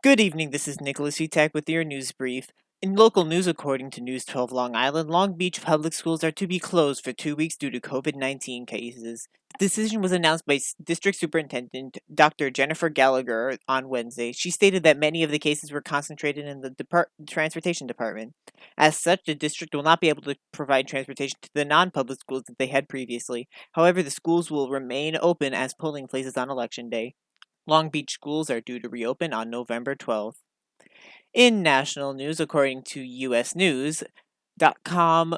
Good evening, this is Nicholas Utek with your news brief. In local news, according to News 12 Long Island, Long Beach public schools are to be closed for 2 weeks due to COVID 19 cases. The decision was announced by District Superintendent Dr. Jennifer Gallagher on Wednesday. She stated that many of the cases were concentrated in the transportation department. As such, the district will not be able to provide transportation to the non public schools that they had previously. However, the schools will remain open as polling places on Election Day. Long Beach schools are due to reopen on November 12th. In national news, according to US News.com,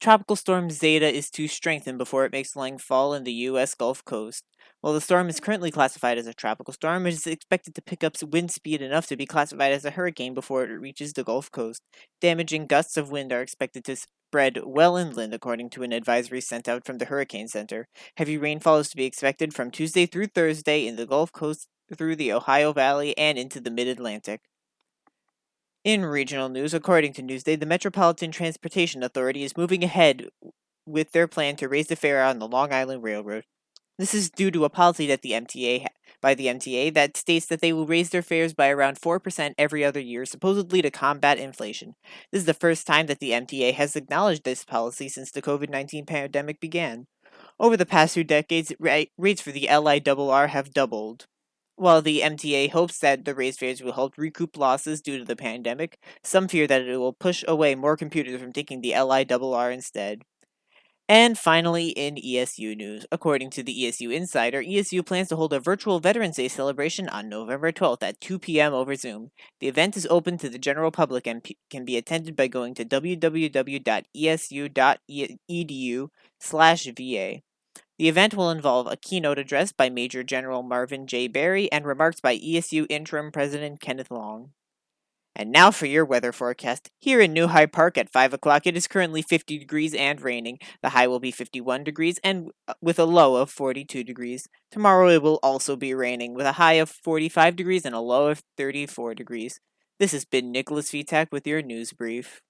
Tropical Storm Zeta is to strengthen before it makes landfall in the U.S. Gulf Coast. While the storm is currently classified as a tropical storm, it is expected to pick up wind speed enough to be classified as a hurricane before it reaches the Gulf Coast. Damaging gusts of wind are expected to spread well inland, according to an advisory sent out from the Hurricane Center. Heavy rainfall is to be expected from Tuesday through Thursday in the Gulf Coast through the Ohio Valley and into the Mid-Atlantic. In regional news, according to Newsday, the Metropolitan Transportation Authority is moving ahead with their plan to raise the fare on the Long Island Railroad. This is due to a policy that by the MTA that states that they will raise their fares by around 4% every other year, supposedly to combat inflation. This is the first time that the MTA has acknowledged this policy since the COVID-19 pandemic began. Over the past 2 decades, rates for the LIRR have doubled. While the MTA hopes that the raised fares will help recoup losses due to the pandemic, some fear that it will push away more commuters from taking the LIRR instead. And finally, in ESU news, according to the ESU Insider, ESU plans to hold a virtual Veterans Day celebration on November 12th at 2 p.m. over Zoom. The event is open to the general public and can be attended by going to www.esu.edu/VA. The event will involve a keynote address by Major General Marvin J. Berry and remarks by ESU Interim President Kenneth Long. And now for your weather forecast. Here in New Hyde Park at 5 o'clock, it is currently 50 degrees and raining. The high will be 51 degrees and with a low of 42 degrees. Tomorrow it will also be raining with a high of 45 degrees and a low of 34 degrees. This has been Nicholas Vitak with your news brief.